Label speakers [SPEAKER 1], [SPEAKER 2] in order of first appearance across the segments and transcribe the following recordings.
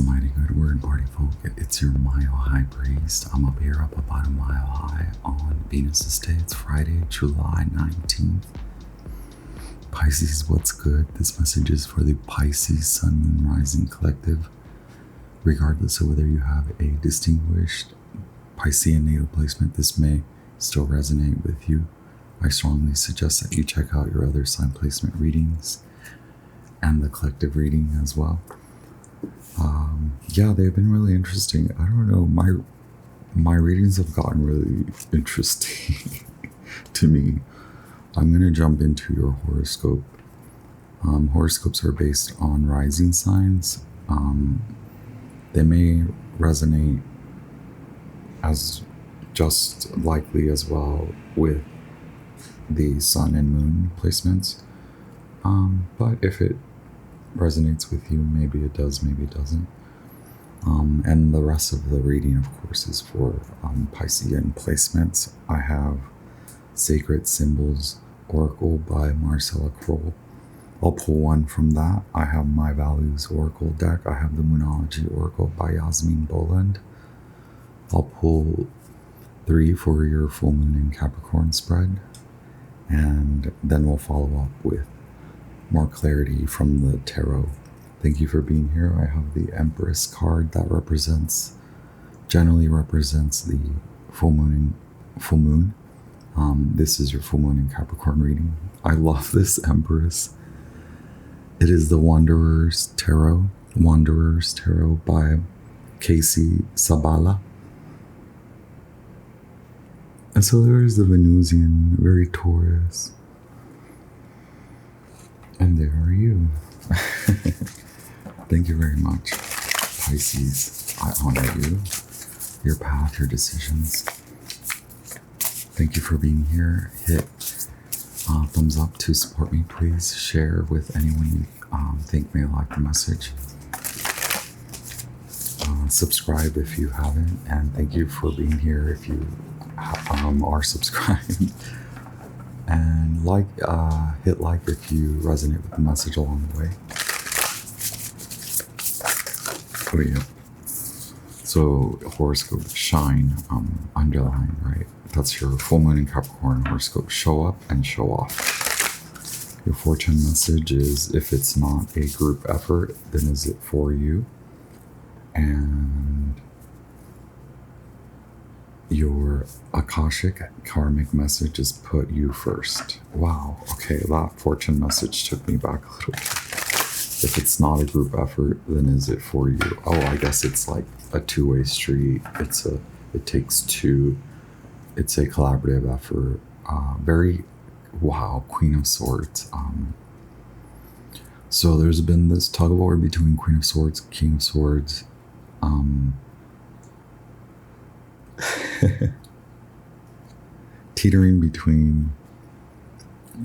[SPEAKER 1] mighty good word, party folk. It's your mile high priest. I'm up here up about a mile high on Venus's day. It's Friday, July 19th. Pisces, what's good? This message is for the Pisces Sun, Moon, Rising Collective. Regardless of whether you have a distinguished Piscean natal placement, this may still resonate with you. I strongly suggest that you check out your other sign placement readings and the collective reading as well. Yeah, they've been really interesting. I don't know, my readings have gotten really interesting to me. I'm going to jump into your horoscope. Horoscopes are based on rising signs. They may resonate as just likely as well with the sun and moon placements. But if it resonates with you, maybe it does, maybe it doesn't. And the rest of the reading, of course, is for Piscean placements. I have Sacred Symbols Oracle by Marcella Kroll. I'll pull one from that. I have My Values Oracle deck. I have the Moonology Oracle by Yasmin Boland. I'll pull 3 for your full moon in Capricorn spread. And then we'll follow up with more clarity from the tarot. Thank you for being here. I have the Empress card that generally represents the full moon. This is your full moon in Capricorn reading. I love this Empress. It is the Wanderer's Tarot by Casey Sabala. And so there's the Venusian, very Taurus. And there are you. Thank you very much, Pisces. I honor you, your path, your decisions. Thank you for being here. Hit thumbs up to support me, please. Share with anyone you think may like the message. Subscribe if you haven't. And thank you for being here if you are subscribed. And hit like if you resonate with the message along the way. Oh yeah. So horoscope shine, underline, right? That's your full moon in Capricorn horoscope. Show up and show off. Your fortune message is, if it's not a group effort, then is it for you? And your Akashic karmic message is put you first. Wow. Okay, that fortune message took me back a little bit. If it's not a group effort, then is it for you? Oh, I guess it's like a two-way street. It takes two. It's a collaborative effort. Queen of Swords. So there's been this tug of war between Queen of Swords, King of Swords. Teetering between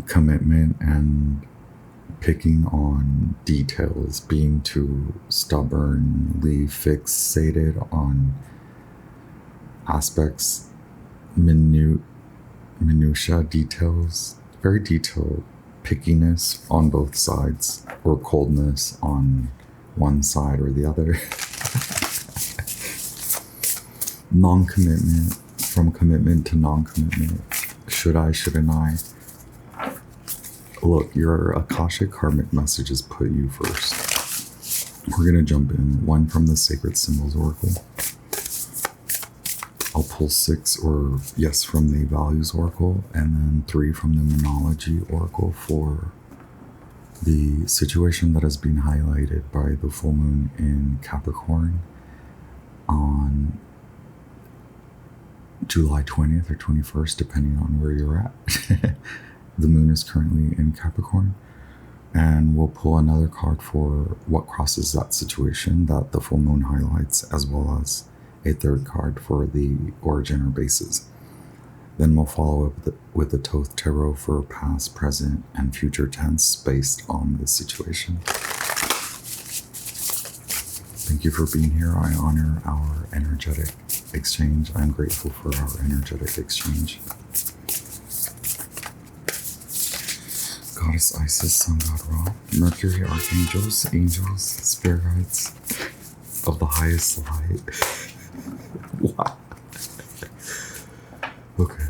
[SPEAKER 1] commitment and picking on details, being too stubbornly fixated on aspects, minutia details, very detailed pickiness on both sides, or coldness on one side or the other. Non-commitment, from commitment to non-commitment. Should I, shouldn't I? Look, your Akashic karmic messages put you first. We're going to jump in. 1 from the Sacred Symbols Oracle. I'll pull 6 from the Values Oracle, and then 3 from the Moonology Oracle for the situation that has been highlighted by the full moon in Capricorn on July 20th or 21st, depending on where you're at. The moon is currently in Capricorn, and we'll pull another card for what crosses that situation that the full moon highlights, as well as a third card for the origin or basis. Then we'll follow up with the Thoth Tarot for past, present, and future tense based on the situation. Thank you for being here. I honor our energetic exchange. I'm grateful for our energetic exchange. Goddess Isis, Sun God Ra, Mercury, Archangels, Angels, Spirit Guides. of the highest light. Wow. Okay.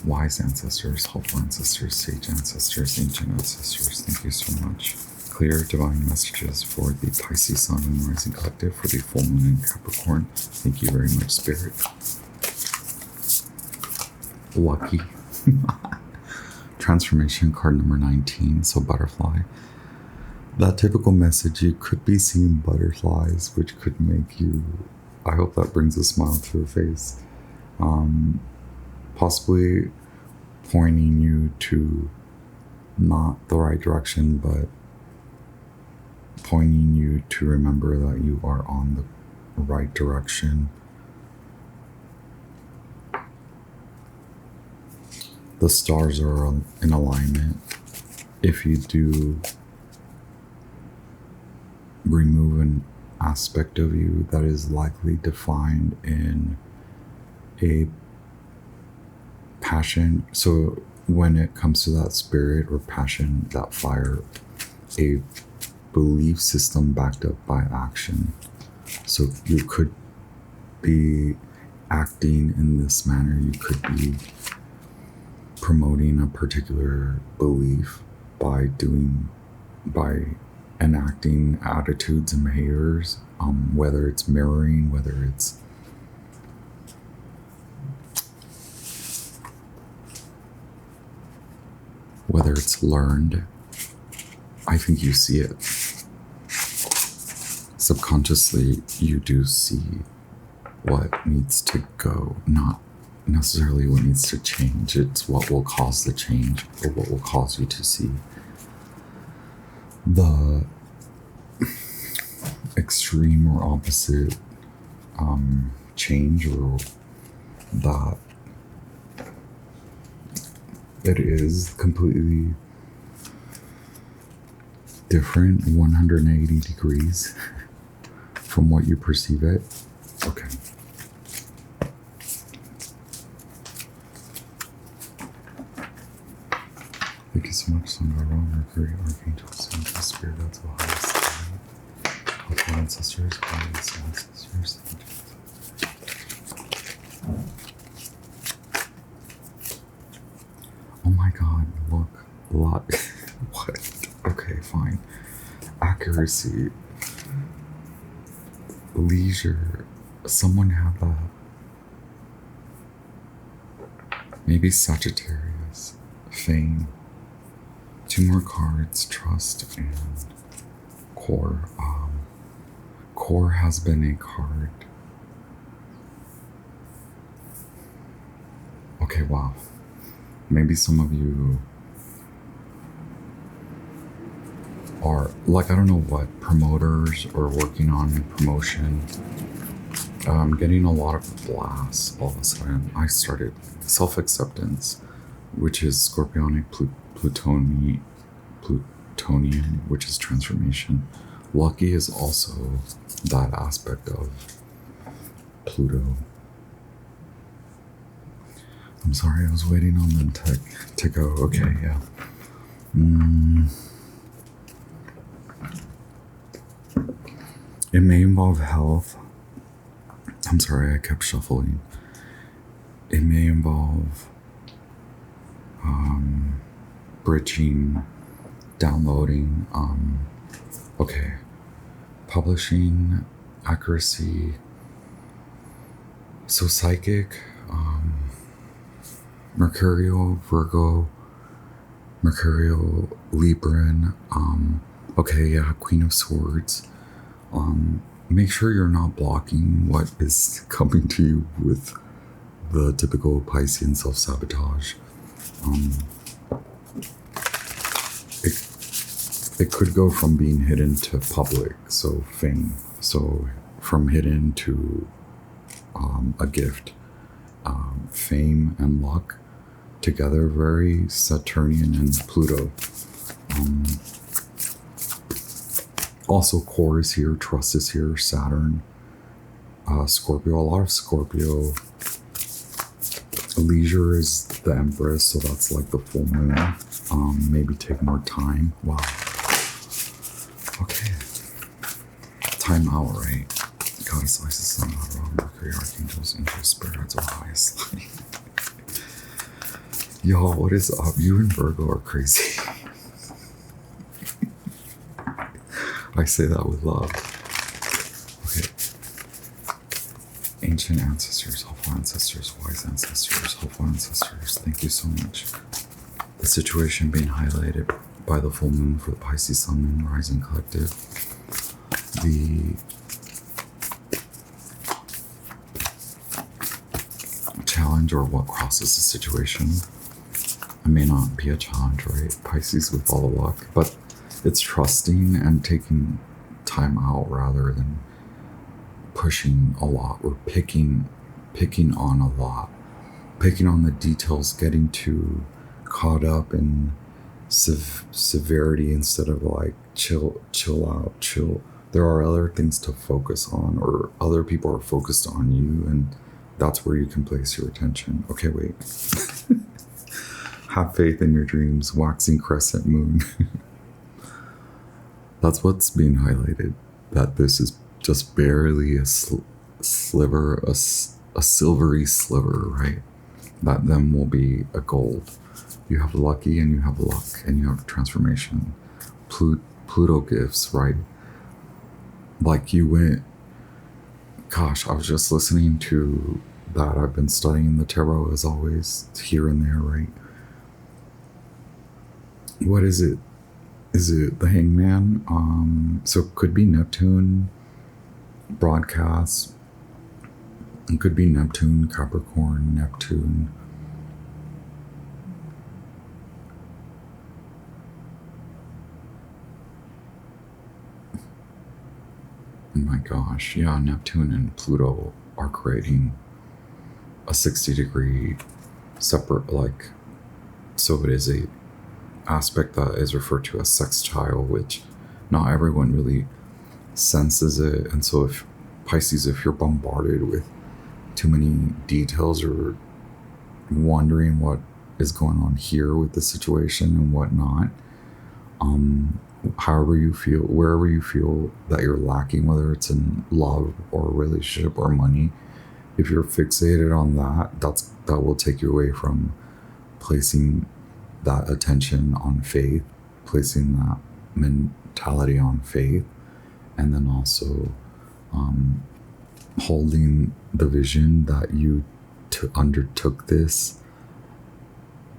[SPEAKER 1] Wise ancestors, hopeful ancestors, sage ancestors, ancient ancestors, thank you so much. Clear divine messages for the Pisces Sun and Rising Collective for the full moon in Capricorn. Thank you very much, Spirit. Lucky. Transformation card number 19, so butterfly. That typical message, you could be seeing butterflies, which could make you, I hope that brings a smile to your face. Possibly pointing you to not the right direction, but pointing you to remember that you are on the right direction. The stars are in alignment. If you do remove an aspect of you that is likely defined in a passion, so when it comes to that spirit or passion, that fire, a belief system backed up by action. So you could be acting in this manner, you could be promoting a particular belief by enacting attitudes and behaviors, whether it's mirroring, whether it's learned. I think you see it. Subconsciously, you do see what needs to go, not necessarily what needs to change. It's what will cause the change, or what will cause you to see the extreme or opposite change, or that it is completely different 180 degrees from what you perceive it. Okay. Thank you so much, Sun God, Mercury, Archangels, Angels, Spirit, that's the highest. Helpful ancestors, guardians, ancestors, angels. Oh my God, look, luck. What? Okay, fine. Accuracy, leisure. Someone had that. Maybe Sagittarius, fame. 2 more cards, trust and core. Core has been a card. Okay, wow. Maybe some of you are, like, I don't know what, promoters or working on promotion. Getting a lot of blasts all of a sudden. I started self-acceptance, which is Scorpionic Plutonian, which is transformation. Lucky is also that aspect of Pluto. I'm sorry, I was waiting on them to go. Okay, yeah. It may involve health. I'm sorry, I kept shuffling. It may involve bridging, downloading, okay, publishing, accuracy. So psychic, Mercurial, Virgo, Mercurial, Libran, okay, yeah, Queen of Swords. Make sure you're not blocking what is coming to you with the typical Piscean self-sabotage. It could go from being hidden to public, so fame. So from hidden to a gift. Fame and luck together, very Saturnian and Pluto. Also, core is here, trust is here, Saturn, Scorpio, a lot of Scorpio. Leisure is the Empress, so that's like the full moon. Maybe take more time. Wow. time out, right? Goddess, Isis, Sun, God, Mercury, archangels, angels, spirits, or highest. Y'all, what is up? You and Virgo are crazy. I say that with love. Okay. Ancient ancestors, hopeful ancestors, wise ancestors, hopeful ancestors, thank you so much. The situation being highlighted by the full moon for the Pisces Sun, Moon, Rising Collective. The challenge, or what crosses the situation. It may not be a challenge, right? Pisces with all the luck, but it's trusting and taking time out rather than pushing a lot or picking on a lot, picking on the details, getting too caught up in severity instead of like chill out. There are other things to focus on, or other people are focused on you, and that's where you can place your attention. Okay, wait. Have faith in your dreams, waxing crescent moon. That's what's being highlighted, that this is just barely a sliver, a silvery sliver, right? That then will be a gold. You have lucky and you have luck and you have transformation. Pluto gifts, right? Like you went, gosh, I was just listening to that. I've been studying the tarot as always, here and there, right? What is it? Is it the Hangman? So it could be Neptune broadcast. It could be Neptune, Capricorn, Neptune. Oh my gosh, yeah, Neptune and Pluto are creating a 60-degree separate, like, so it is a aspect that is referred to as sextile, which not everyone really senses it. And so if Pisces, if you're bombarded with too many details or wondering what is going on here with the situation and whatnot, however you feel, wherever you feel that you're lacking, whether it's in love or relationship or money, if you're fixated on that will take you away from placing that attention on faith, placing that mentality on faith, and then also holding the vision that you undertook this.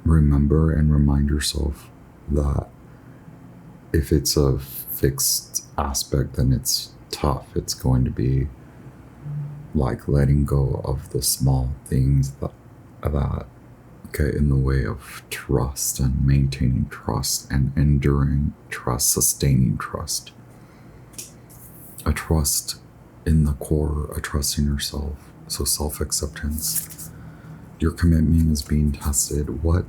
[SPEAKER 1] Remember and remind yourself that if it's a fixed aspect, then it's tough. It's going to be like letting go of the small things that get in the way of trust and maintaining trust and enduring trust, sustaining trust. A trust in the core, a trust in yourself. So self-acceptance. Your commitment is being tested. What?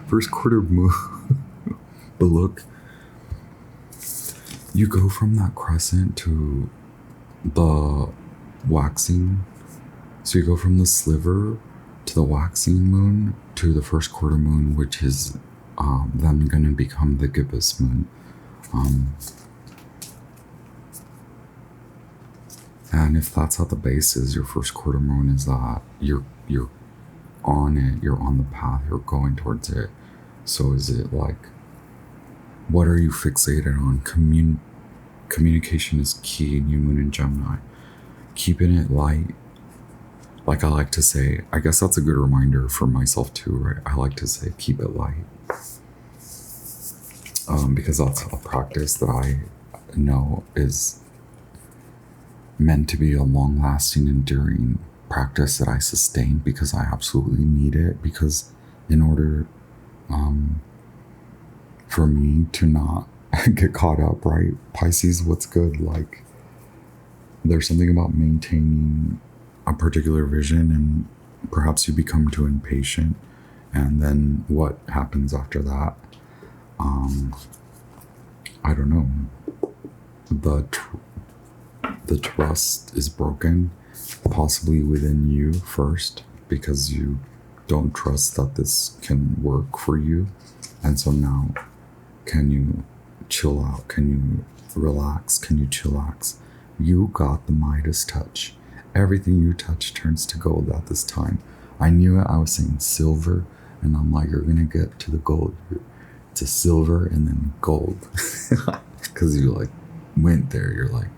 [SPEAKER 1] First quarter move. But look, you go from that crescent to the waxing. So you go from the sliver to the waxing moon to the first quarter moon, which is then going to become the gibbous moon. And if that's how the base is, your first quarter moon is that you're on it, you're on the path, you're going towards it. So is it like, what are you fixated on? Communication is key, new moon in Gemini. Keeping it light. Like I like to say, I guess that's a good reminder for myself too, right? I like to say, keep it light. Because that's a practice that I know is meant to be a long-lasting, enduring practice that I sustain because I absolutely need it. Because in order for me to not get caught up, right? Pisces, what's good? Like, there's something about maintaining a particular vision, and perhaps you become too impatient, and then what happens after that? I don't know. The trust is broken, possibly within you first, because you don't trust that this can work for you. And so now, can you chill out? Can you relax? Can you chillax? You got the Midas touch. Everything you touch turns to gold at this time. I knew it. I was saying silver, and I'm like, you're gonna get to the gold. It's a silver and then gold. Because you like went there. You're like,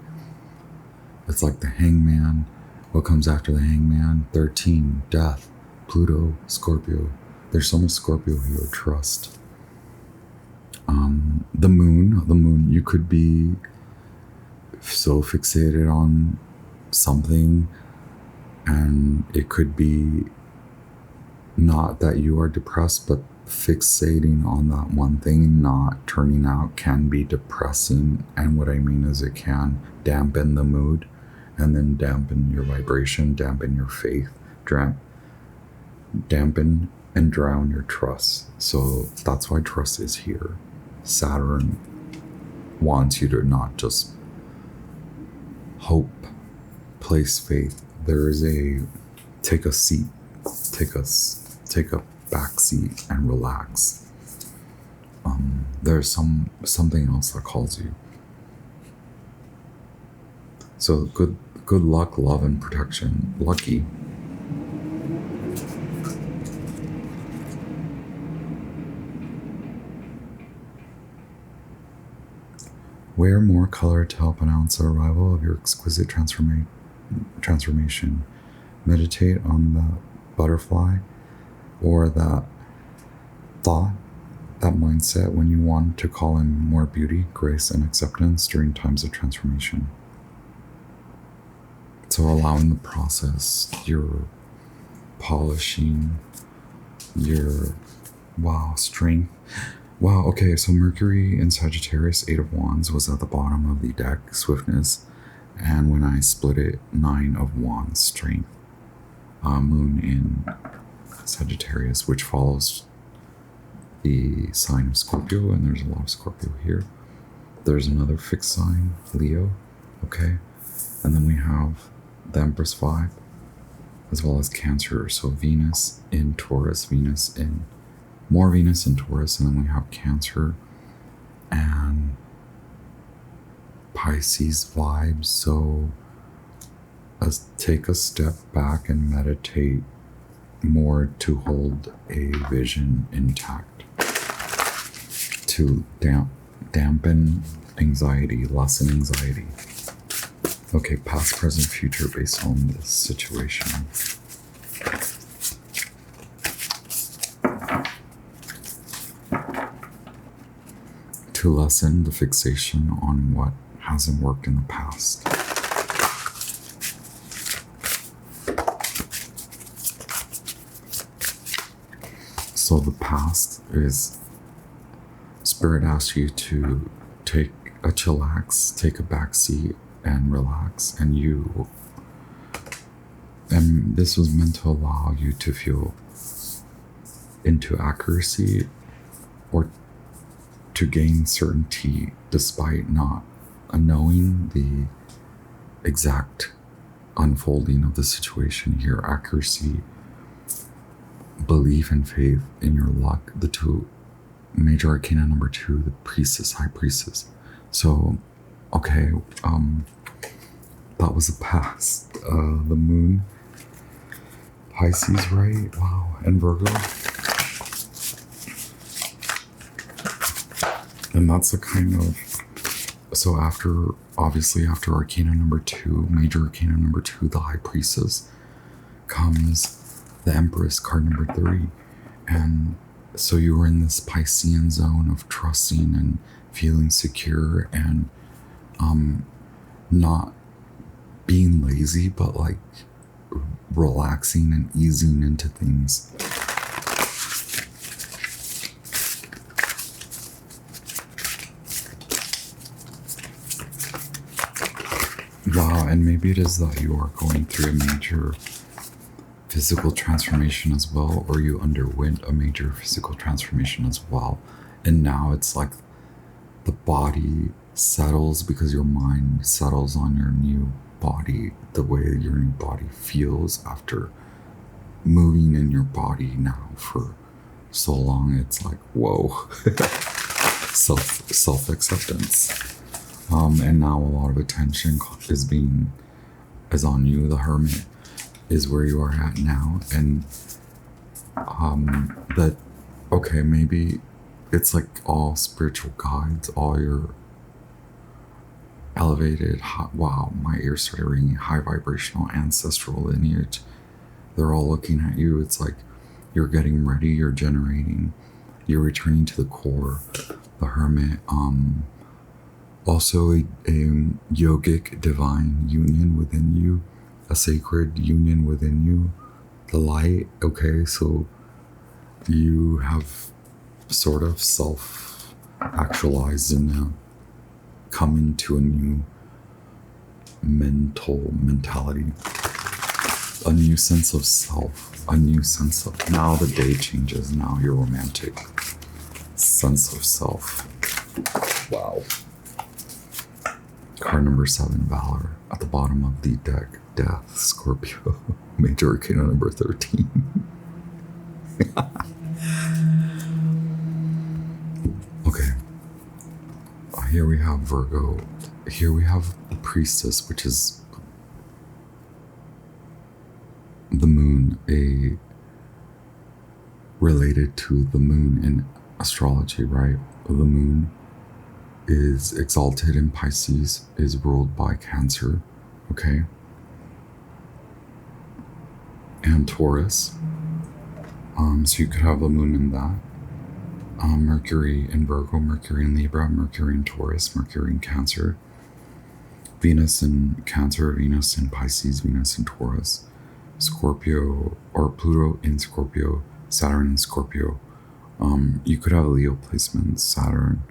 [SPEAKER 1] it's like the hangman. What comes after the hangman? 13, death, Pluto, Scorpio. There's so much Scorpio here, trust. The moon, you could be so fixated on something, and it could be not that you are depressed, but fixating on that one thing not turning out can be depressing. And what I mean is it can dampen the mood, and then dampen your vibration, dampen your faith, dampen and drown your trust. So that's why trust is here. Saturn wants you to not just hope, place faith. There is a take a seat, take a back seat and relax. There's something else that calls you. So good luck, love, and protection. Lucky. Wear more color to help announce the arrival of your exquisite transformation. Meditate on the butterfly or that thought, that mindset when you want to call in more beauty, grace, and acceptance during times of transformation. So allowing the process, your polishing, your strength. Wow, okay, so Mercury in Sagittarius, 8 of Wands, was at the bottom of the deck, swiftness, and when I split it, 9 of Wands, strength. Moon in Sagittarius, which follows the sign of Scorpio, and there's a lot of Scorpio here. There's another fixed sign, Leo, okay? And then we have the Empress vibe, as well as Cancer, so Venus in Taurus, more Venus in Taurus, and then we have Cancer and Pisces vibes. So let's take a step back and meditate more to hold a vision intact, to dampen anxiety, lessen anxiety. Okay, past, present, future based on this situation. To lessen the fixation on what hasn't worked in the past. So the past is, Spirit asks you to take a chillax, take a back seat and relax, and this was meant to allow you to feel into accuracy or to gain certainty despite not knowing the exact unfolding of the situation here. Accuracy, belief and faith in your luck. The two major arcana number 2, the priestess, high priestess. So, okay, that was the past. The moon, Pisces, right? Wow, and Virgo. And that's the kind of, so obviously after arcana number 2, major arcana number 2, the high priestess, comes the Empress, card number 3. And so you were in this Piscean zone of trusting and feeling secure and not being lazy, but like relaxing and easing into things. Wow, and maybe it is that you are going through a major physical transformation as well, or you underwent a major physical transformation as well. And now it's like the body settles because your mind settles on your new body, the way your new body feels after moving in your body now for so long. It's like, whoa. Self-acceptance. And now a lot of attention is on you. The Hermit is where you are at now, and that, okay, maybe it's like all spiritual guides, all your elevated, wow, my ears started ringing, high vibrational ancestral lineage. They're all looking at you. It's like you're getting ready, you're generating, you're returning to the core. The Hermit, also a yogic divine union within you, a sacred union within you, the light. Okay, so you have sort of self-actualized and now come into a new mentality, a new sense of self, a new sense of, now the day changes, now your romantic sense of self. Wow. Card number 7, Valor. At the bottom of the deck, Death, Scorpio. Major Arcana number 13. Okay. Here we have Virgo. Here we have the Priestess, which is the moon, related to the moon in astrology, right? The moon is exalted in Pisces, is ruled by Cancer, okay? And Taurus. So you could have the moon in that. Mercury in Virgo, Mercury in Libra, Mercury in Taurus, Mercury in Cancer. Venus in Cancer, Venus in Pisces, Venus in Taurus. Scorpio, or Pluto in Scorpio, Saturn in Scorpio. You could have Leo placements, Saturn,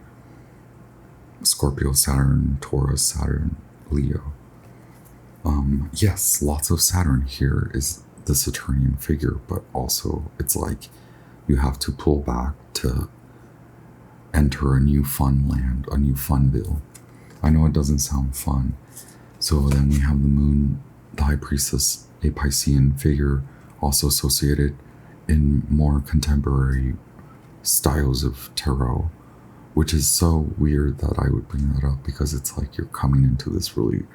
[SPEAKER 1] Scorpio, Saturn, Taurus, Saturn, Leo. Yes, lots of Saturn here is the Saturnian figure, but also it's like you have to pull back to enter a new fun land, a new funville. I know it doesn't sound fun. So then we have the moon, the High Priestess, a Piscean figure, also associated in more contemporary styles of tarot, which is so weird that I would bring that up, because it's like you're coming into this really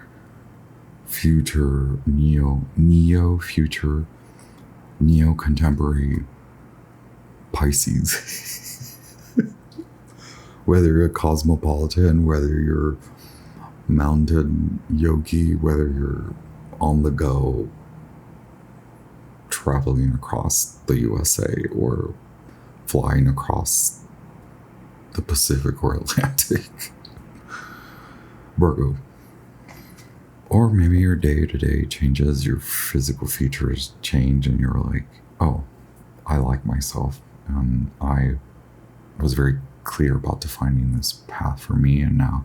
[SPEAKER 1] future, neo-future, neo-contemporary Pisces. Whether you're a cosmopolitan, whether you're mountain yogi, whether you're on the go traveling across the USA or flying across the Pacific or Atlantic. Virgo. Or maybe your day-to-day changes, your physical features change, and you're like, oh, I like myself. And I was very clear about defining this path for me, and now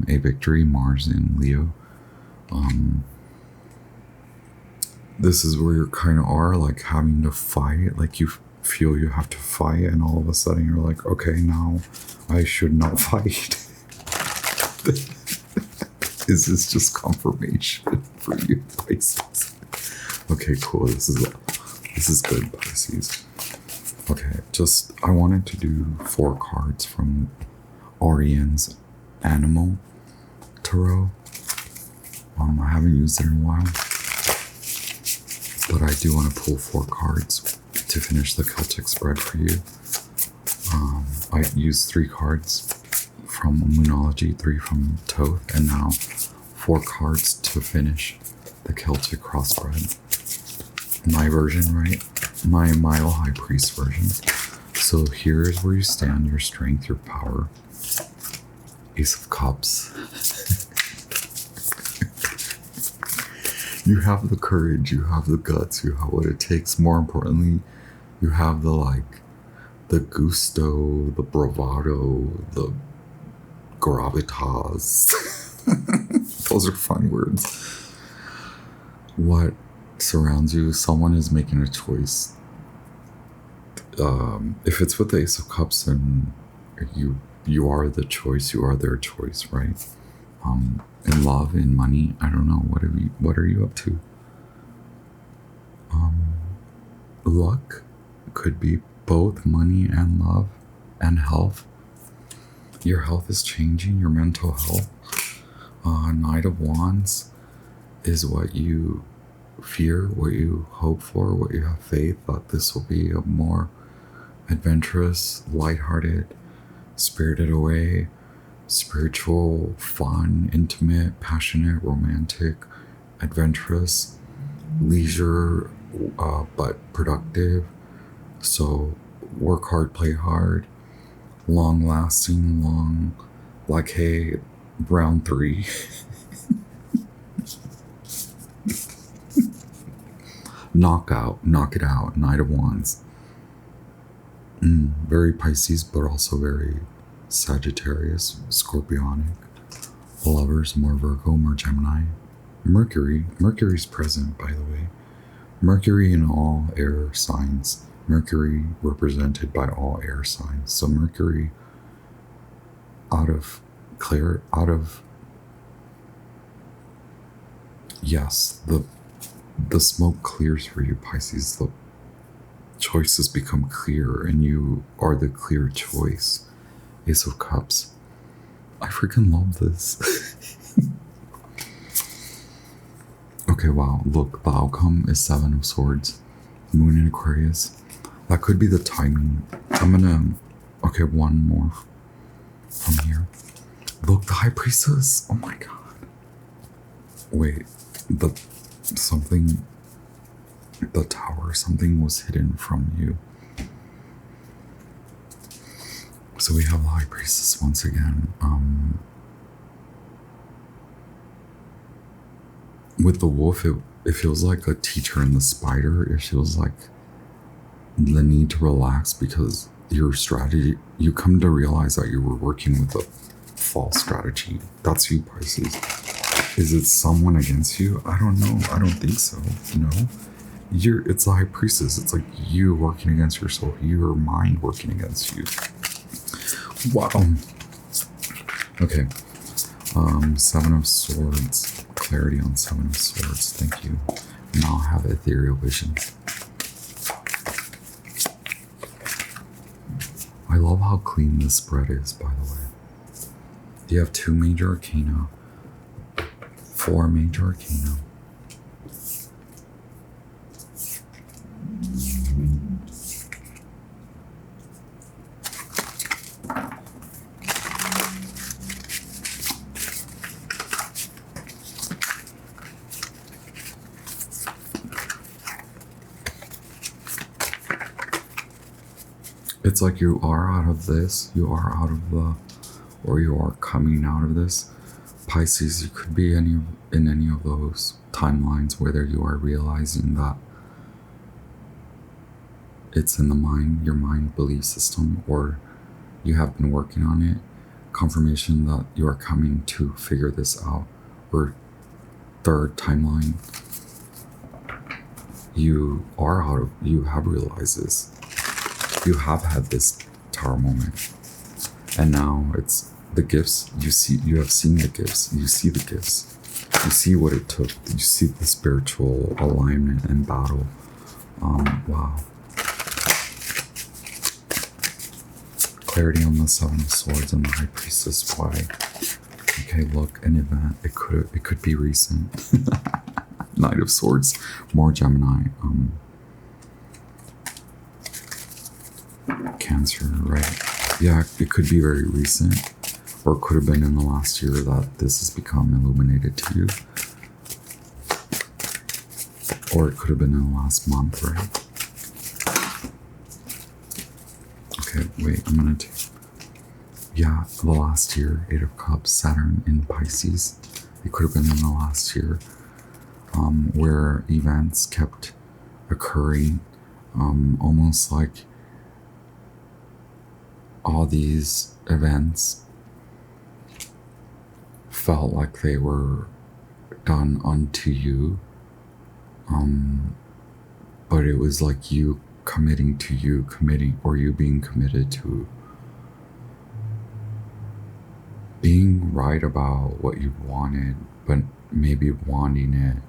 [SPEAKER 1] a victory, Mars in Leo. This is where you kind of are like having to fight, like you feel you have to fight, and all of a sudden you're like, okay, now I should not fight. Is this just confirmation for you, Pisces? Okay, cool. This is good, Pisces. Okay, I wanted to do 4 cards from Orien's Animal Tarot. I haven't used it in a while, but I do want to pull 4 cards to finish the Celtic spread for you. I used 3 cards from Moonology, 3 from Thoth, and now 4 cards to finish the Celtic cross spread. My version, right? My Mile High Priest version. So here is where you stand, your strength, your power. Ace of Cups. You have the courage, you have the guts, you have what it takes. More importantly, you have the gusto, the bravado, the gravitas. Those are fun words. What surrounds you? Someone is making a choice. If it's with the Ace of Cups, then you are the choice, you are their choice, right? In love, in money, I don't know, what are you up to? Luck could be both money and love and health. Your health is changing, your mental health. Knight of Wands is what you fear, what you hope for, what you have faith that this will be a more adventurous, lighthearted, spirited away, spiritual, fun, intimate, passionate, romantic, adventurous, leisure, but productive. So work hard, play hard, long lasting, like, hey, round 3. Knock it out, Knight of Wands. Very Pisces, but also very Sagittarius, Scorpionic. Lovers, more Virgo, more Gemini. Mercury's present, by the way. Mercury in all air signs. Mercury represented by all air signs. So Mercury yes, the smoke clears for you, Pisces. The choices become clear and you are the clear choice. Ace of Cups. I freaking love this. Okay, wow, look, the outcome is 7 of Swords. Moon in Aquarius. That could be the timing. Okay, one more from here. Look, the High Priestess. Oh my god. Wait, the tower, something was hidden from you. So we have the High Priestess once again. With the wolf, it feels like a teacher and the spider. It feels like the need to relax because your strategy, you come to realize that you were working with a false strategy. That's you, Pisces. Is it someone against you? I don't know. I don't think so. No. It's the High Priestess. It's like you working against yourself, your mind working against you. Wow. Okay. 7 of Swords. Clarity on 7 of Swords. Thank you. Now I have ethereal vision. I love how clean this spread is, by the way. You have 2 major arcana, 4 major arcana. It's like you are out of this, you are out of or you are coming out of this. Pisces, you could be in any of those timelines, whether you are realizing that it's in the mind, your mind belief system, or you have been working on it. Confirmation that you are coming to figure this out. Or third timeline, you have realized this. You have had this tower moment. And now it's the gifts. You have seen the gifts. You see the gifts. You see what it took. You see the spiritual alignment and battle. Wow. Clarity on the 7 of Swords and the High Priestess. Why? Okay, look, an event. It could be recent. Knight of Swords, more Gemini. Cancer, right? Yeah, it could be very recent, or it could have been in the last year that this has become illuminated to you, or it could have been in the last month, right? Okay, wait, I'm gonna take, yeah, the last year, 8 of Cups, Saturn in Pisces. It could have been in the last year, where events kept occurring, almost like all these events felt like they were done unto you, but it was like you committing to you committing, or you being committed to being right about what you wanted, but maybe wanting it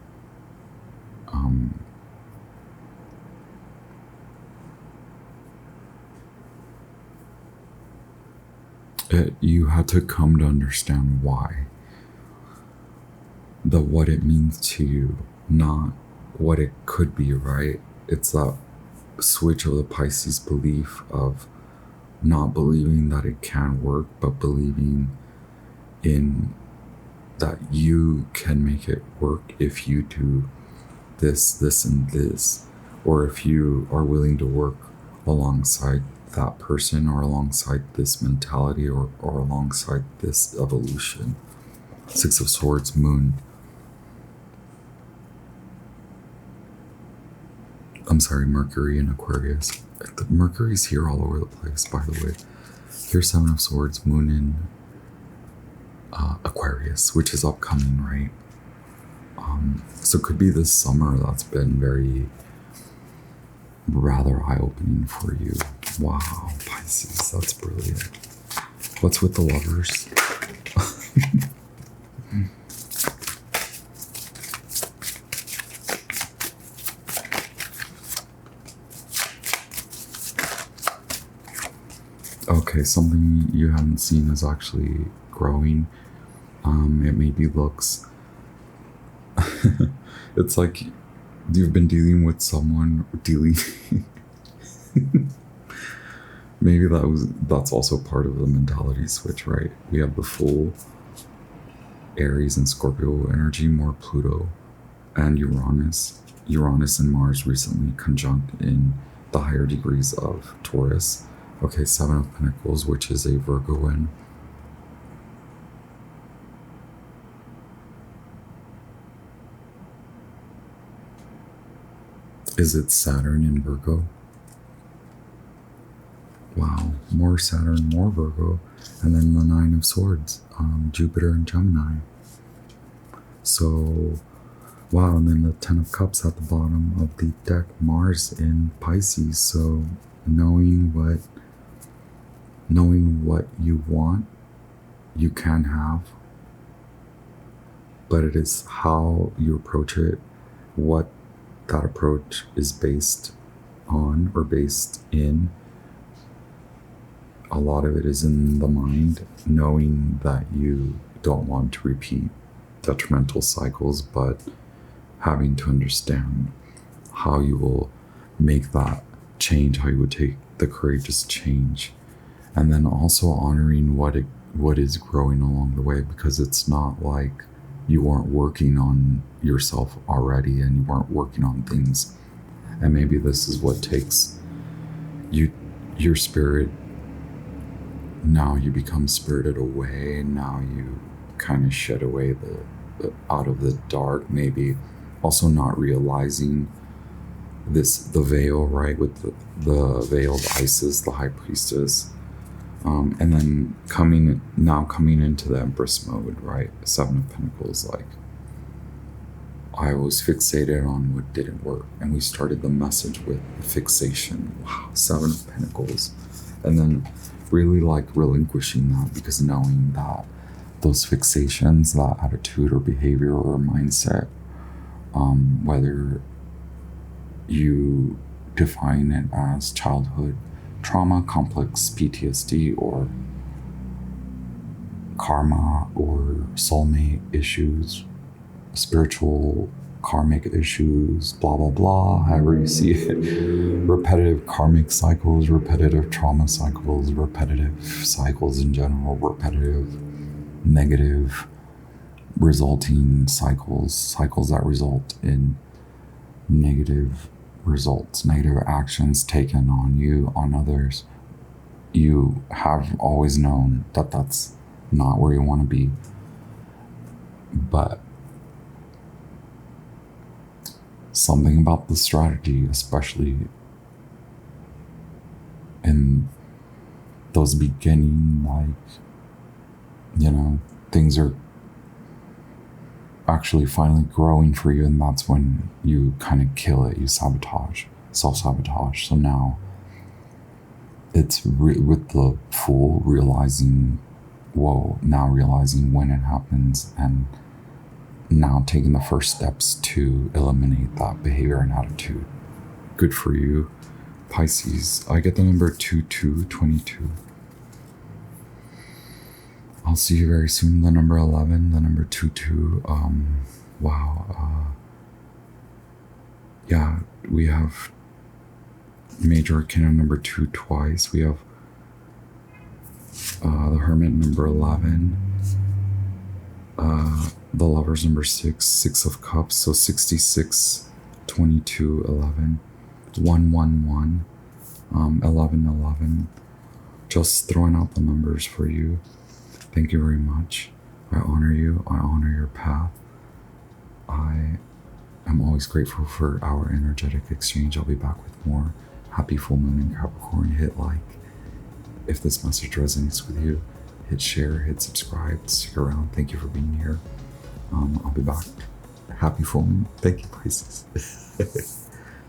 [SPEAKER 1] You had to come to understand why. What it means to you, not what it could be, right? It's that switch of the Pisces belief of not believing that it can work, but believing in that you can make it work if you do this, this, and this, or if you are willing to work alongside that person or alongside this mentality or alongside this evolution. Six of Swords, Moon. I'm sorry, Mercury in Aquarius. Mercury's here all over the place, by the way. Here's Seven of Swords, Moon in Aquarius, which is upcoming, right? So it could be this summer that's been rather eye-opening for you. Wow, Pisces, that's brilliant. What's with the Lovers? Okay, something you haven't seen is actually growing. It maybe looks it's like you've been dealing with someone maybe that's also part of the mentality switch, right? We have the full Aries and Scorpio energy, more Pluto and Uranus and Mars recently conjunct in the higher degrees of Taurus. Okay, Seven of Pentacles, which is a Virgo in. Is it Saturn in Virgo? Wow, more Saturn, more Virgo. And then the Nine of Swords, Jupiter and Gemini. So, wow, and then the Ten of Cups at the bottom of the deck, Mars in Pisces. So knowing what you want, you can have, but it is how you approach it, what that approach is based on or based in. A lot of it is in the mind, knowing that you don't want to repeat detrimental cycles, but having to understand how you will make that change, how you would take the courageous change, and then also honoring what is growing along the way, because it's not like you weren't working on yourself already and you weren't working on things. And maybe this is what takes your spirit. Now you become spirited away. Now you kind of shed away the out of the dark. Maybe also not realizing the veil, right? With the veiled Isis, the high priestess. And then coming into the Empress mode, right? Seven of Pentacles, like, I was fixated on what didn't work. And we started the message with fixation. Wow, Seven of Pentacles. And then really like relinquishing that, because knowing that those fixations, that attitude or behavior or mindset, whether you define it as childhood trauma, complex PTSD, or karma, or soulmate issues, spiritual karmic issues, blah, blah, blah, however you see it, repetitive karmic cycles, repetitive trauma cycles, repetitive cycles in general, repetitive negative resulting cycles that result in negative results, negative actions taken on you, on others. You have always known that that's not where you want to be, but something about the strategy, especially in those beginning, like, things are actually finally growing for you, and that's when you kind of kill it, you self-sabotage. So now it's with the Fool realizing when it happens, and now taking the first steps to eliminate that behavior and attitude. Good for you, Pisces. I get the number 2222. I'll see you very soon. The number 11, the number 22. Wow. Yeah, we have major arcana number 2 twice. We have the hermit number 11. The lovers number 6, 6 of cups. So 66, 22, 11, 111, 11, 11. Just throwing out the numbers for you. Thank you very much. I honor you. I honor your path. I'm always grateful for our energetic exchange. I'll be back with more. Happy full moon in Capricorn. Hit like if this message resonates with you. Hit share, hit subscribe, stick around. Thank you for being here. I'll be back. Happy full moon. Thank you, Pisces.